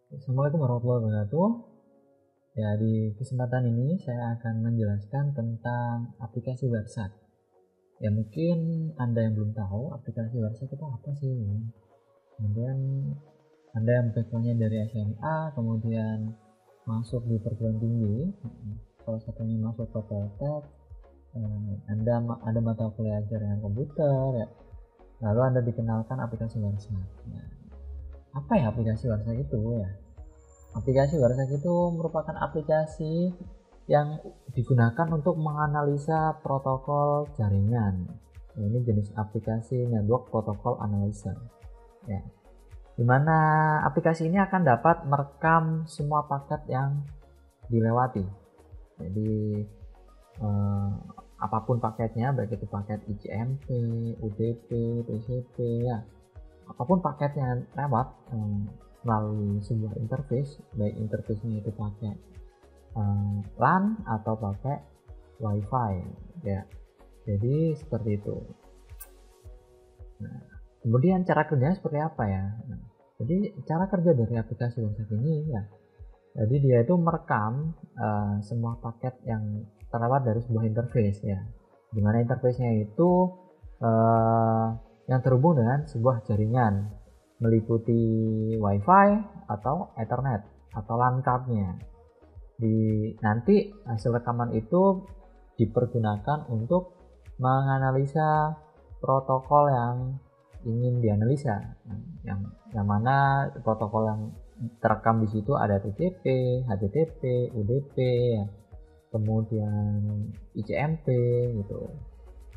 Assalamualaikum warahmatullahi wabarakatuh. Ya, di kesempatan ini saya akan menjelaskan tentang aplikasi WhatsApp. Ya, mungkin Anda yang belum tahu aplikasi WhatsApp itu apa sih. Kemudian Anda yang backgroundnya dari SMA, kemudian masuk di perguruan tinggi, salah satunya masuk ke Poltek, Anda ada mata kuliah jaringan komputer, ya. Lalu Anda dikenalkan aplikasi WhatsApp. Nah, apa ya aplikasi WhatsApp itu ya? Aplikasi WhatsApp itu merupakan aplikasi yang digunakan untuk menganalisa protokol jaringan. Ini jenis aplikasi network protocol analyzer. Ya, dimana aplikasi ini akan dapat merekam semua paket yang dilewati. Jadi apapun paketnya, baik itu paket ICMP, UDP, TCP, ya, apapun paketnya lewat melalui sebuah interface, baik interface-nya itu pakai LAN atau pakai WiFi, ya. Jadi seperti itu. Nah, kemudian cara kerjanya seperti apa ya? Nah, jadi cara kerja dari aplikasi WhatsApp ini ya, jadi dia itu merekam semua paket yang terlewat dari sebuah interface ya. Dimana interface-nya itu yang terhubung dengan sebuah jaringan meliputi WiFi atau Ethernet atau LAN card-nya. Nanti hasil rekaman itu dipergunakan untuk menganalisa protokol yang ingin dianalisa. Yang mana protokol yang terekam di situ ada TCP, HTTP, UDP, ya, kemudian ICMP gitu.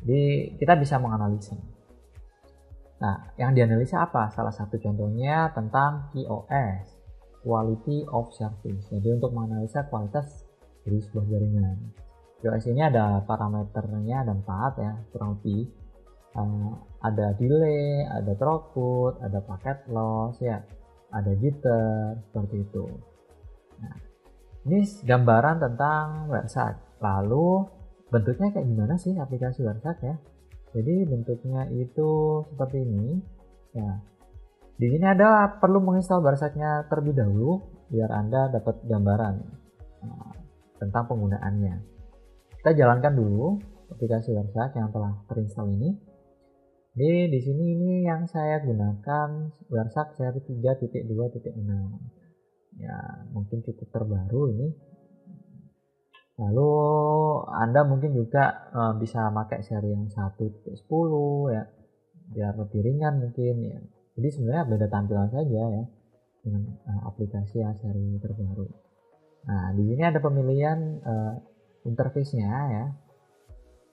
Jadi kita bisa menganalisa. Nah, yang dianalisa apa? Salah satu contohnya tentang QoS, Quality of Service. Jadi untuk menganalisa kualitas dari sebuah jaringan. QoS ini ada parameternya, ada 4 ya, kurang lebih. Ada delay, ada throughput, ada packet loss ya, ada jitter, seperti itu. Nah, ini gambaran tentang WhatsApp. Lalu bentuknya kayak gimana sih aplikasi WhatsApp ya? Jadi bentuknya itu seperti ini ya. Di sini Anda perlu menginstal WhatsApp-nya terlebih dahulu biar Anda dapat gambaran tentang penggunaannya. Kita jalankan dulu aplikasi WhatsApp yang telah terinstall ini. Di sini ini yang saya gunakan WhatsApp seri 3.2.6. Ya, mungkin cukup terbaru ini. Lalu Anda mungkin juga bisa pakai seri yang 1.10 ya, biar lebih ringan mungkin ya. Jadi sebenarnya beda tampilan saja ya dengan aplikasi yang seri terbaru. Nah, di sini ada pemilihan interface-nya ya.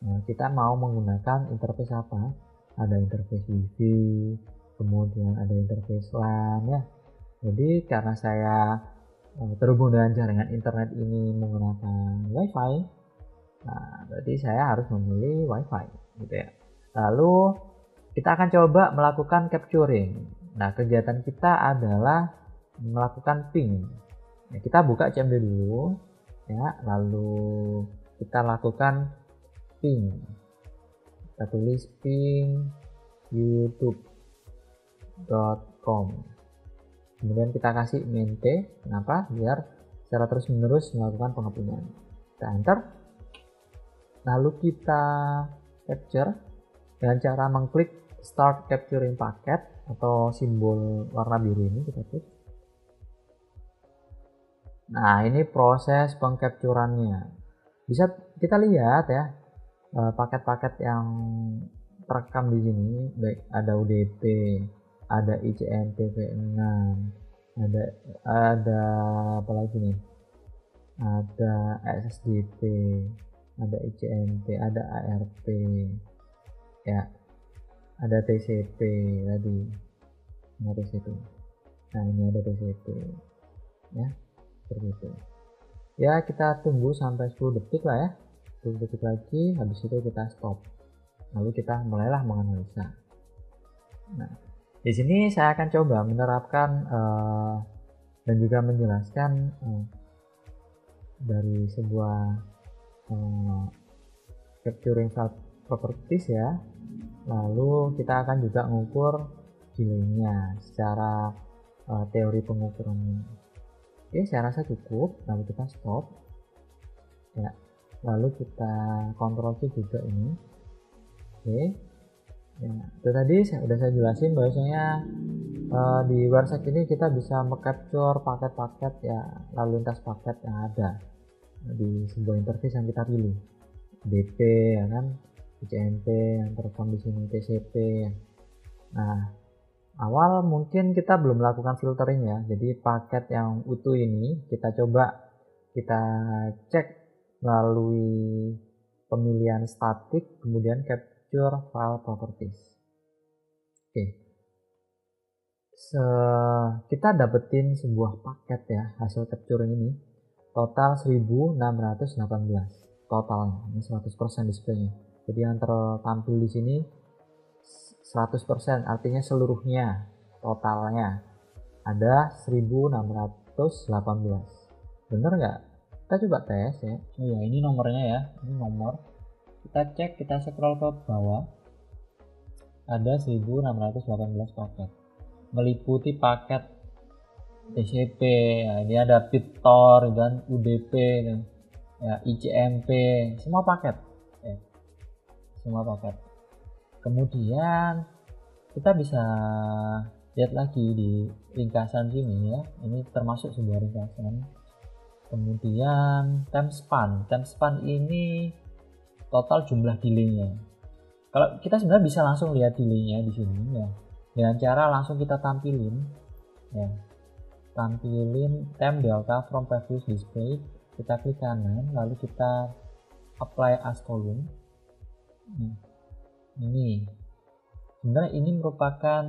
Nah, kita mau menggunakan interface apa? Ada interface Wi-Fi, kemudian ada interface LAN ya. Jadi karena saya terhubung dengan jaringan internet ini menggunakan WiFi, nah berarti saya harus memilih WiFi gitu ya. Lalu kita akan coba melakukan capturing. Nah, kegiatan kita adalah melakukan ping. Nah, kita buka CMD dulu ya, lalu kita lakukan ping. Kita tulis ping youtube.com. Kemudian kita kasih main T, kenapa? Biar secara terus menerus melakukan pengepungan. Kita enter, lalu kita capture dengan cara mengklik start capturing packet atau simbol warna biru ini kita klik. Nah, ini proses pengcapturannya. Bisa kita lihat ya paket-paket yang terekam di sini, baik ada UDP, ada ICMP v6, ada apa lagi nih, ada SSDP, ada ICMP, ada ARP ya, ada TCP tadi, ada TCP. Nah, ini ada TCP ya, seperti itu ya. Kita tunggu sampai 10 detik lah ya, 10 detik lagi, habis itu kita stop, lalu kita mulailah menganalisa. Nah, di sini saya akan coba menerapkan dan juga menjelaskan dari sebuah capturing properties ya. Lalu kita akan juga mengukur delaynya secara teori pengukurannya. Oke, saya rasa cukup. Lalu kita stop. Ya, lalu kita Ctrl C juga ini. Oke. Ya, itu tadi udah saya jelasin bahwasanya di Warsec ini kita bisa mengcapture paket-paket ya, lalu lintas paket yang ada di sebuah interface yang kita pilih. DP ya kan, ICMP yang terekam di sini, TCP. Nah, awal mungkin kita belum melakukan filtering ya, jadi paket yang utuh ini kita coba kita cek melalui pemilihan static, kemudian capture file properties. Oke, kita dapetin sebuah paket ya, hasil capturing ini total 1618 totalnya, ini 100% displaynya. Jadi yang tertampil di sini 100%, artinya seluruhnya, totalnya ada 1618. Bener nggak? Kita coba tes ya. Oh ya, ini nomornya ya, ini nomor. Kita cek, kita scroll ke bawah, ada 1618 paket, meliputi paket TCP ya, ini ada BitTorrent dan UDP ya, ICMP, semua paket ya, semua paket. Kemudian kita bisa lihat lagi di ringkasan sini ya, ini termasuk sebuah ringkasan. Kemudian timespan ini total jumlah delay-nya. Kalau kita sebenarnya bisa langsung lihat delay-nya di sini ya, dengan cara langsung kita tampilin ya, tampilin time delta from previous display. Kita klik kanan, lalu kita apply as column. Ini sebenarnya ini merupakan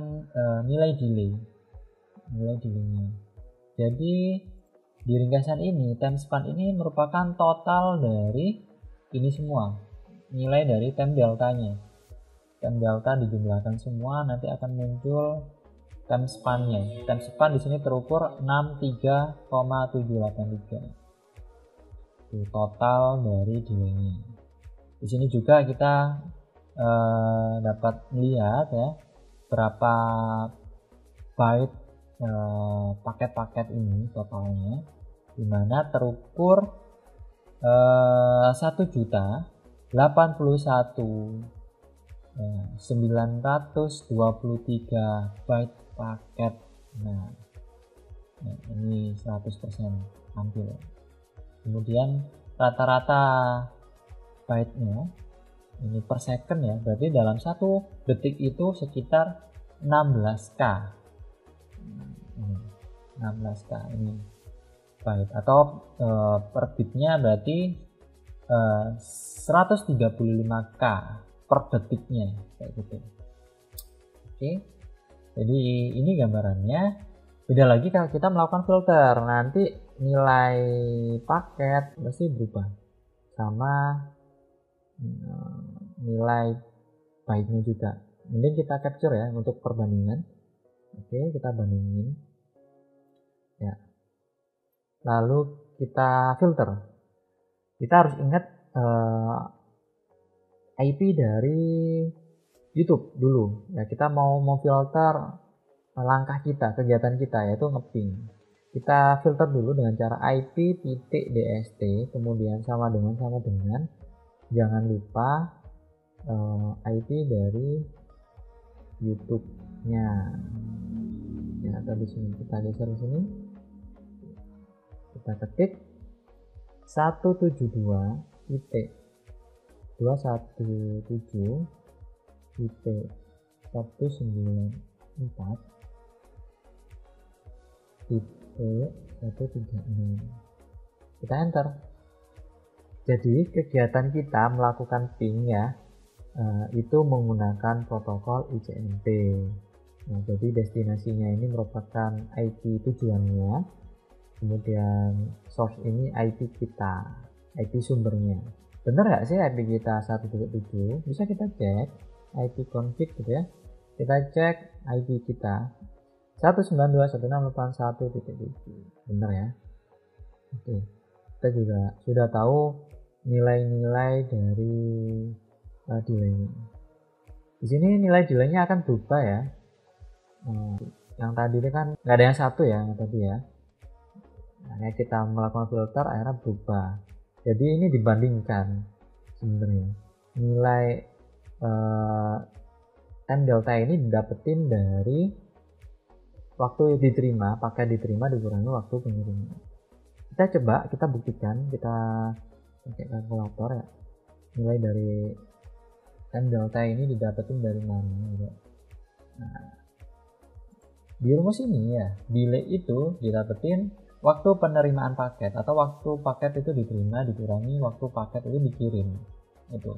nilai delay-nya. Jadi di ringkasan ini timespan ini merupakan total dari ini semua, nilai dari time delta-nya. Time delta dijumlahkan semua, nanti akan muncul timespan-nya. Timespan di sini terukur 63,783. Itu total dari delay-nya. Di sini juga kita dapat melihat ya berapa byte paket-paket ini totalnya, dimana terukur 1.081.923 byte paket. Nah, ini 100% tampil. Kemudian rata-rata byte-nya ini per second ya, berarti dalam 1 detik itu sekitar 16K. 16K ini byte, atau per bitnya berarti 135K per detiknya kayak gitu. Oke, jadi ini gambarannya. Beda lagi kalau kita melakukan filter, nanti nilai paket pasti berubah sama nilai byte-nya juga. Mending kita capture ya untuk perbandingan. Oke, kita bandingin ya, lalu kita filter. Kita harus ingat IP dari YouTube dulu ya. Kita mau filter langkah kita, kegiatan kita, yaitu ngeping. Kita filter dulu dengan cara IP.dst, kemudian sama dengan jangan lupa IP dari YouTube-nya ya. Tadi sini kita geser di sini, kita ketik 172 IP 217 IP 194 IP 136, kita enter. Jadi kegiatan kita melakukan ping ya, itu menggunakan protokol ICMP. Nah, jadi destinasinya ini merupakan IP tujuannya, kemudian source ini IP kita, IP sumbernya. Bener nggak sih IP kita 1.7? Bisa kita cek IP config gitu ya. Kita cek IP kita 192.168.1.7. Bener ya. Oke, kita juga sudah tahu nilai-nilai dari delay-nya. Di sini nilai delay-nya akan berubah ya. Yang tadi ini kan nggak ada yang satu ya, yang tadi ya. Nah, kita melakukan filter akhirnya berubah. Jadi ini dibandingkan sebenarnya nilai time delta ini didapetin dari waktu diterima, paket diterima dikurangi waktu pengiriman. Kita buktikan, kita pakai kalkulator ya, nilai dari time delta ini didapetin dari mana gitu. Nah, di rumus ini ya, delay itu didapetin waktu penerimaan paket atau waktu paket itu diterima dikurangi waktu paket itu dikirim itu.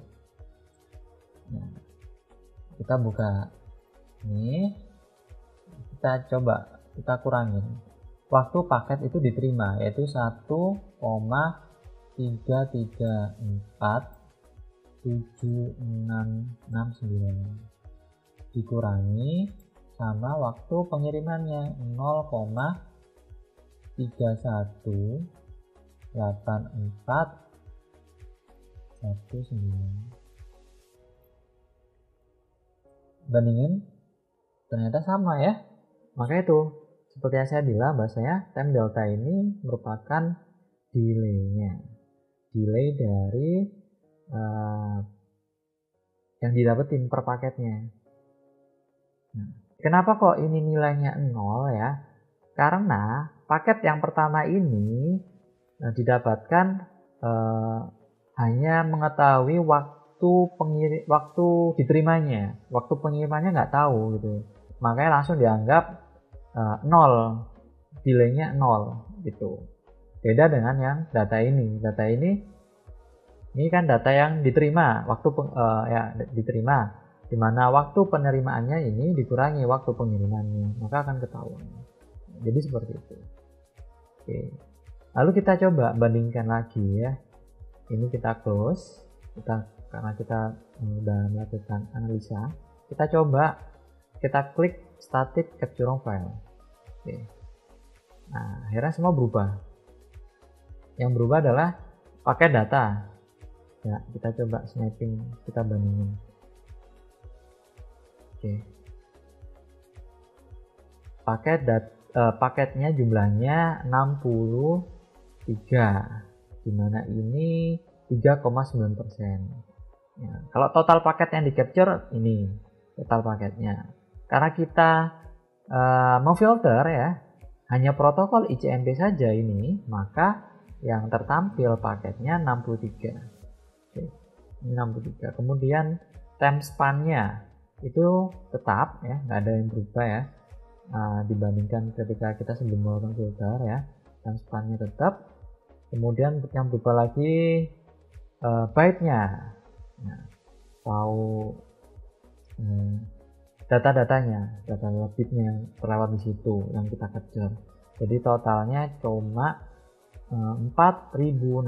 Nah, kita buka ini, kita coba kita kurangin waktu paket itu diterima, yaitu 1,3347669 dikurangi sama waktu pengirimannya 0,318419. Bandingin, ternyata sama ya. Maka itu, seperti yang saya bilang, bahasanya time delta ini merupakan delay-nya, delay dari yang didapetin per paketnya. Nah, kenapa kok ini nilainya 0 ya? Karena paket yang pertama ini didapatkan hanya mengetahui waktu diterimanya, waktu pengirimannya nggak tahu gitu, makanya langsung dianggap 0, delaynya 0 gitu. Beda dengan yang data ini kan data yang diterima, diterima, dimana waktu penerimaannya ini dikurangi waktu pengirimannya, maka akan ketahuan. Jadi seperti itu. Oke. Lalu kita coba bandingkan lagi ya. Ini kita close, karena kita sudah melakukan analisa, kita coba kita klik static capture file. Oke. Nah, akhirnya semua berubah. Yang berubah adalah pakai data. Ya, kita coba snapping, kita bandingin. Oke. Paketnya jumlahnya 63, dimana ini 3,9%. Ya, kalau total paket yang di capture ini total paketnya. Karena kita memfilter ya hanya protokol ICMP saja ini, maka yang tertampil paketnya 63. Oke, ini 63. Kemudian time span-nya itu tetap ya, nggak ada yang berubah ya. Dibandingkan ketika kita sebelum melakukan filter ya, time span-nya tetap. Kemudian yang berubah lagi byte-nya. Nah, tahu data-datanya, data bitnya yang terlewat di situ yang kita capture. Jadi totalnya cuma 4.662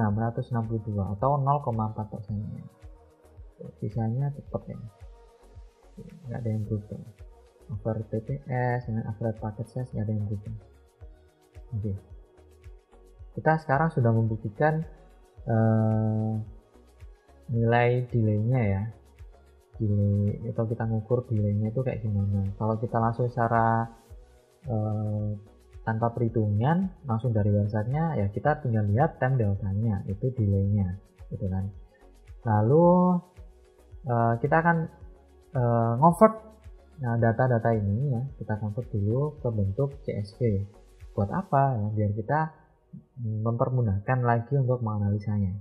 atau 0,4%. Sisanya tetap ya, nggak ada yang berubah. Over TPS dengan average packet size nggak ada yang berubah. Oke. Kita sekarang sudah membuktikan nilai delaynya ya, delay atau kita ngukur delaynya itu kayak gimana. Kalau kita langsung secara tanpa perhitungan langsung dari websitenya ya, kita tinggal lihat time deltanya itu delaynya gitu kan. Lalu kita akan convert data-data ini ya, kita convert dulu ke bentuk CSV. Buat apa ya? Biar kita mempermudahkan lagi untuk menganalisanya.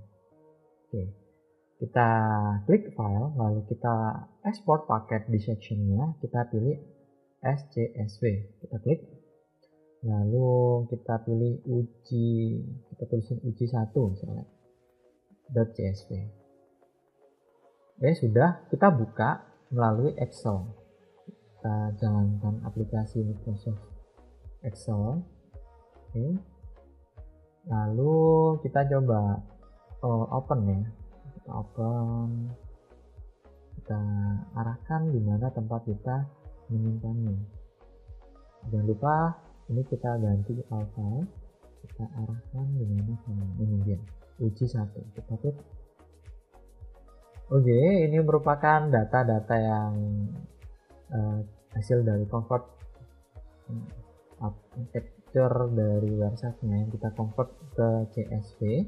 Oke, kita klik file, lalu kita export paket di sectionnya, kita pilih SCSV, kita klik, lalu kita pilih uji, kita tulisin uji 1 misalnya .csv. Sudah, kita buka melalui Excel, kita jalankan aplikasi Microsoft Excel. Oke. Lalu kita coba open ya, kita open, kita arahkan di mana tempat kita menyimpannya. Jangan lupa ini kita ganti file, kita arahkan di mana ini dia uji 1, kita klik. Oke, ini merupakan data-data yang hasil dari convert capture dari websitenya yang kita convert ke CSV.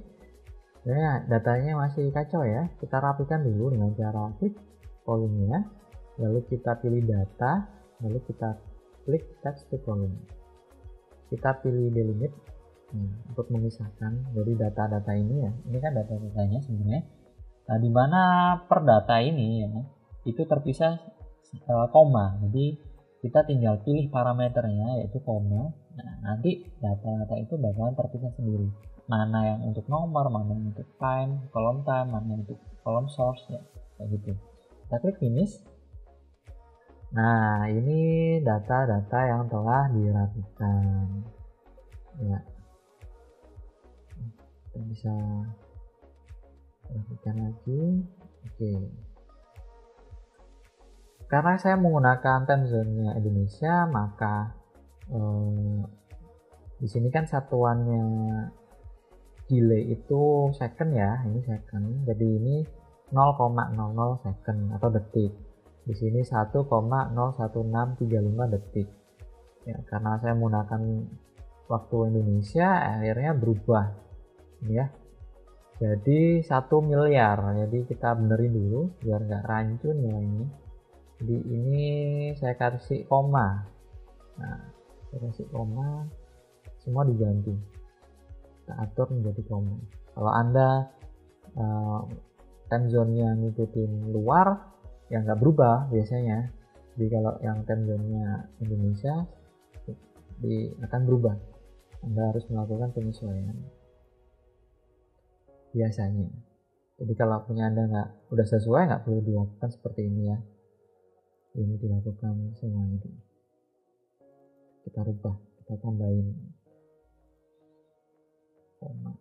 Nah, datanya masih kacau ya. Kita rapikan dulu dengan cara klik kolomnya, lalu kita pilih data, lalu kita klik text to column. Kita pilih delimit untuk memisahkan dari data-data ini ya. Ini kan data-datanya sebenarnya. Nah, di mana per data ini ya, itu terpisah koma. Jadi kita tinggal pilih parameternya yaitu koma. Nah, nanti data-data itu bakalan terpisah sendiri. Mana yang untuk nomor, mana yang untuk time, mana yang untuk kolom source ya, kayak gitu. Kita klik finish. Nah, ini data-data yang telah dirapikan. Ya. Kita bisa rapikan lagi. Oke. Karena saya menggunakan time zone-nya Indonesia, maka di sini kan satuannya delay itu second ya, ini second. Jadi ini 0,00 second atau detik. Di sini 1,01635 detik. Ya, karena saya menggunakan waktu Indonesia, akhirnya berubah. Ini ya. Jadi 1 miliar. Jadi kita benerin dulu biar nggak rancu nilainya. Jadi ini saya kasih koma. Nah, saya kasih koma, semua diganti. Kita atur menjadi koma. Kalau Anda time zone-nya ngikutin luar, ya nggak berubah biasanya. Jadi kalau yang time zone-nya Indonesia, akan berubah. Anda harus melakukan penyesuaian. Biasanya. Jadi kalau punya Anda udah sesuai, nggak perlu dilakukan seperti ini ya. Ini dilakukan semua itu. Kita rubah, kita tambahin koma.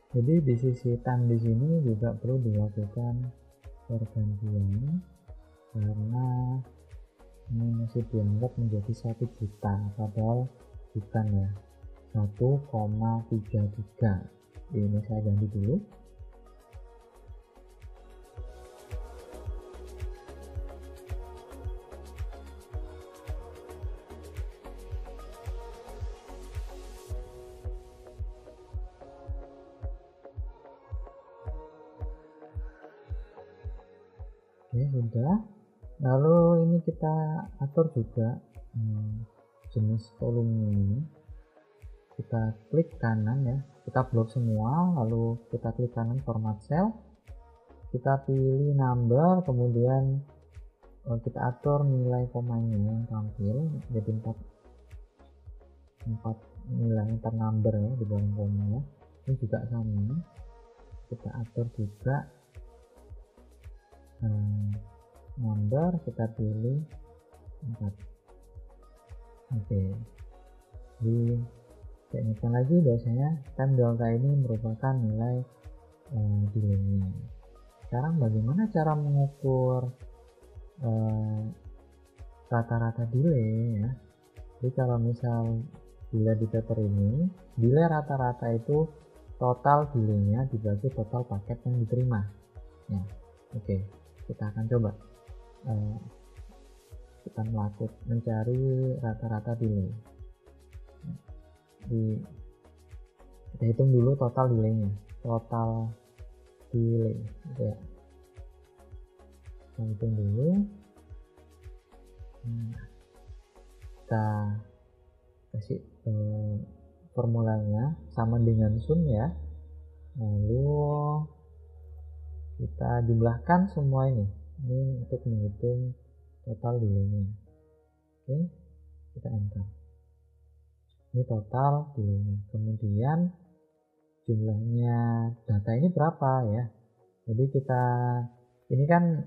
Jadi di sisi time di sini juga perlu dilakukan pergantian karena ini masih dianggap menjadi 1 juta, padahal bukan ya, 1,33. Ini saya ganti dulu. Oke, sudah. Lalu ini kita atur juga jenis kolomnya ini. Kita klik kanan ya, kita blok semua, lalu kita klik kanan format cell, kita pilih number, kemudian kita atur nilai komanya yang tampil jadi 4 nilai per number ya di dalam koma ya. Ini juga sama, kita atur juga number, kita pilih 4. Oke. Jadi saya ingatkan lagi biasanya time delta ini merupakan nilai delay-nya. Sekarang bagaimana cara mengukur rata-rata delay ya. Jadi kalau misal delay di paper ini, delay rata-rata itu total delay-nya dibagi total paket yang diterima ya. Oke. Kita akan coba kita mencari rata-rata delay. Kita hitung dulu total delay-nya, total delay gitu ya. Kita hitung dulu. Kita kasih formulanya sama dengan sum ya. Lalu kita jumlahkan semua ini untuk menghitung total delay-nya. Oke, kita enter. Ini total delay-nya. Kemudian jumlahnya data ini berapa ya. Jadi ini kan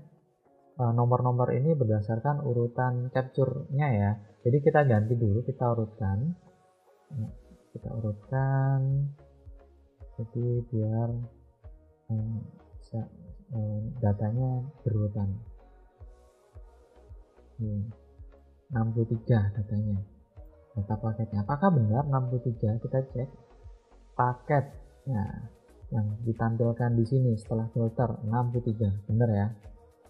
nomor-nomor ini berdasarkan urutan capture-nya ya. Jadi kita ganti dulu, kita urutkan. Jadi biar datanya berurutan. 63 datanya, data paketnya. Apakah benar 63? Kita cek paket. Nah, yang ditampilkan di sini setelah filter 63, benar ya?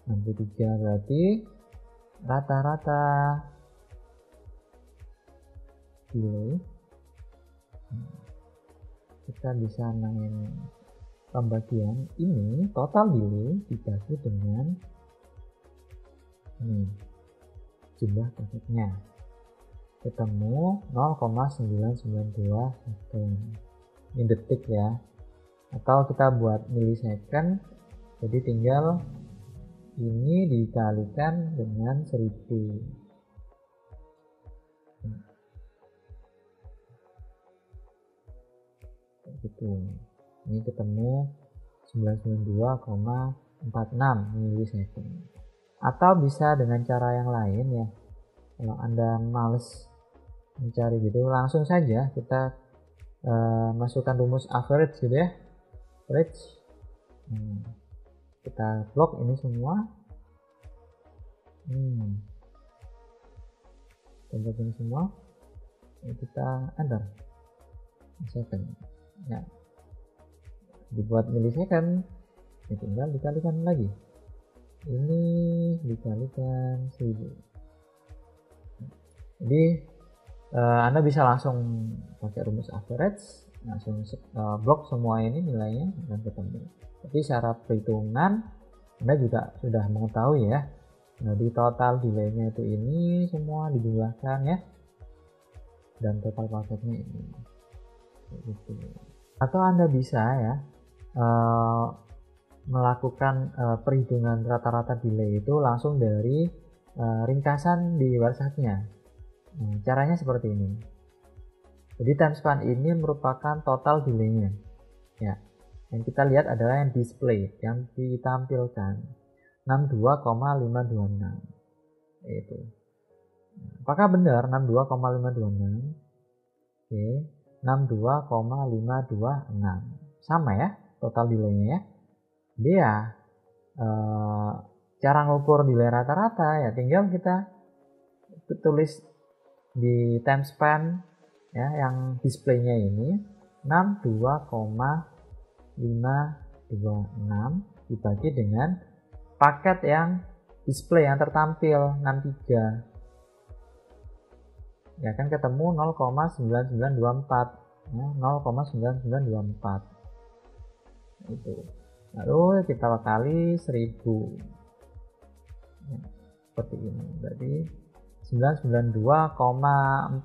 63 berarti rata-rata delay. Kita bisa main pembagian ini, total delay dibagi dengan ini jumlah paketnya, ketemu 0,992 second. Ini detik ya, atau kita buat milisecond, jadi tinggal ini dikalikan dengan 1000. Gitu. Ini ketemu 992,46 milisecond. Atau bisa dengan cara yang lain ya. Kalau Anda males mencari gitu, langsung saja kita masukkan rumus average gitu ya. Average. Kita blok ini semua. Blok ini semua. Kita enter. Second. Ya. Dibuat milisecond. Ya, tinggal dikalikan lagi. Ini dikalikan 1000. Jadi Anda bisa langsung pakai rumus average, langsung blok semua ini nilainya dan ketemu. Tapi secara perhitungan Anda juga sudah mengetahui ya. Nah, di total delay-nya itu ini semua dijumlahkan ya, dan total paketnya ini. Gitu. Atau Anda bisa ya melakukan perhitungan rata-rata delay itu langsung dari ringkasan di websitenya. Caranya seperti ini. Jadi timespan ini merupakan total delay-nya. Ya. Yang kita lihat adalah yang display, yang ditampilkan 62,526. Itu. Apakah benar 62,526? Oke, 62,526. Sama ya total delay-nya ya. Dia cara ngukur delay rata-rata ya tinggal kita tulis di timespan ya yang displaynya ini 62,526 dibagi dengan paket yang display yang tertampil 63 ya kan, ketemu 0,9924 ya, 0,9924 itu. Lalu kita kali 1000 ya, seperti ini, berarti 992,47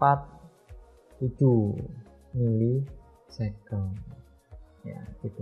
milisecond ya gitu.